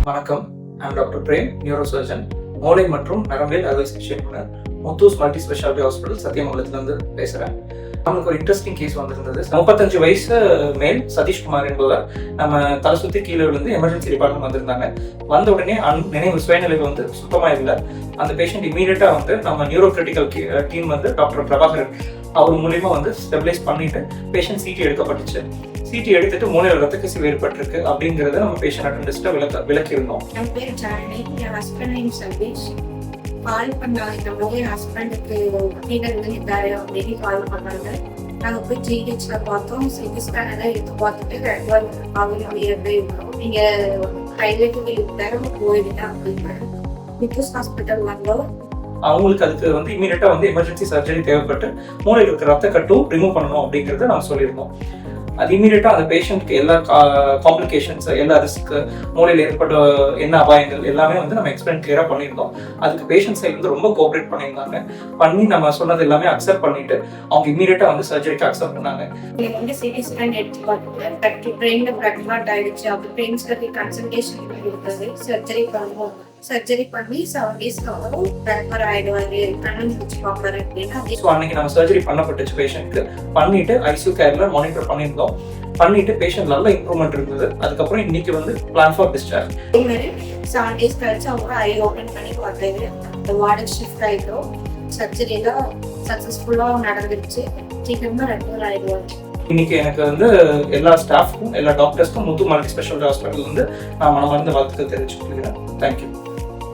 வணக்கம். நான் doctor frame, neurosurgeon, மூளை மற்றும் நரம்பியல் அறுவை சிகிச்சை நிபுணர், முத்தூஸ் மல்டி ஸ்பெஷாலிட்டி ஹாஸ்பிட்டல், சத்தியமங்கலத்திலிருந்து பேசுகிறேன். நமக்கு ஒரு இன்ட்ரெஸ்டிங் கேஸ் வந்திருந்தது. 35 வயசு மேல் சதீஷ்குமார் என்பவர் நம்ம தலை சுற்றி கீழே விழுந்து எமர்ஜென்சி டிபார்ட்மெண்ட் வந்திருந்தாங்க. வந்த உடனே நினைவு சுயநிலை வந்து சுத்தமாக இல்லை. அந்த பேஷண்ட் இமீடியட்டாக வந்து நம்ம நியூரோ கிரிட்டிக்கல் டீம் வந்து டாக்டர் பிரபாகரன் அவர் மூலியமாக வந்து ஸ்டெபிலைஸ் பண்ணிட்டு பேஷண்ட் சிடி எடுக்கப்பட்டுச்சு. சிடி எடுத்துட்டு மூளையில் ரத்த கசிவு ஏற்பட்டிருக்கு அப்படிங்கிறத நம்ம பேஷண்ட் அட்டெண்டன்ஸ்ட்டை விளக்கியிருந்தோம். என் பேர் ஜானி, என் ஹஸ்பண்ட் நேம் சதீஷ். கால் பண்ணாங்க, இந்த மாதிரி ஹஸ்பண்டுக்கு ஃபீவர் இருந்தாரு அப்படின்னு கால் பண்ணாங்க. நாங்கள் போய் ஜிஹெச்ல பார்த்தோம். சிடி ஸ்கேன் எல்லாம் எடுத்து பார்த்துட்டு அப்படியே இருக்கோம். நீங்கள் பிரைவேட்டுக்கு இருந்தாரு போயிடுங்க அப்படின்னு முத்தூஸ் ஹாஸ்பிட்டல் வந்தோம். அவங்களுக்கு அதுக்கு வந்து இமீடியட்டா வந்து எமர்ஜென்சி சர்ஜரி தேவைப்பட்டு மூளையில் இருக்கிற ரத்த கட்டும் ரிமூவ் பண்ணணும் அப்படிங்கிறத நான் சொல்லியிருந்தோம். அது இமீடியட்டா அந்த பேஷண்ட்க்கு எல்லா காம்ப்ளிகேஷன்ஸ், எல்லா ரிஸ்க், மூளையில் ஏற்பட்ட என்ன அபாயங்கள் எல்லாமே வந்து நம்ம எக்ஸ்பிளைன் கிளியரா பண்ணியிருந்தோம். அதுக்கு பேஷண்ட் சைடு வந்து ரொம்ப கோஆப்ரேட் பண்ணியிருந்தாங்க. பண்ணி நம்ம சொன்னது எல்லாமே அக்செப்ட் பண்ணிட்டு அவங்க இமீடியட்டா வந்து சர்ஜரிக்கு அக்செப்ட் பண்ணாங்க. வந்து சிடி ஸ்கேன் எடுத்து பார்த்துட்டு பிரெயின்ல பிளட் கிளாட் ஆயிடுச்சு. அப்படி பிரெயின் சர்ஜரி கன்சல்டேஷன் கொடுத்தது. சர்ஜரி பண்ணுவோம். சர்ஜரி பண்ணி 7 டேஸ்க்கு அப்புறம் ட்ரான்ஸ்ஃபர் ஆயிடுவாரு, கண்ணன் முடிச்சு பார்ப்பாரு அப்படின்னா. ஸோ அன்னைக்கு நம்ம சர்ஜரி பண்ணப்பட்டுச்சு. பேஷண்ட்க்கு பண்ணிட்டு ஐசியூ கேர்ல மானிட்டர் பண்ணியிருந்தோம். பண்ணிட்டு பேஷண்ட் நல்ல இம்ப்ரூவ்மெண்ட் இருந்தது. அதுக்கப்புறம் இன்னைக்கு வந்து பிளான் ஃபார் டிஸ்சார்ஜ். அதே மாதிரி 7 டேஸ் கழிச்சு அவங்க ஐ ஓப்பன் பண்ணி பார்த்தாரு. அந்த வார்டன் ஷிஃப்ட் ஆயிட்டோம். சர்ஜரி எல்லாம் சக்சஸ்ஃபுல்லாக நடந்துருச்சு. சீக்கிரமா ரெக்கவர் ஆயிடுவாங்க. இன்னைக்கு எனக்கு வந்து எல்லா ஸ்டாஃப்க்கும் எல்லா டாக்டர்ஸ்க்கும் முத்து மல்டி ஸ்பெஷாலிட்டி ஹாஸ்பிட்டல் வந்து நான் மனமார்ந்த வாழ்த்துக்கள் தெரிவிச்சுக்கிறேன். தேங்க்யூ.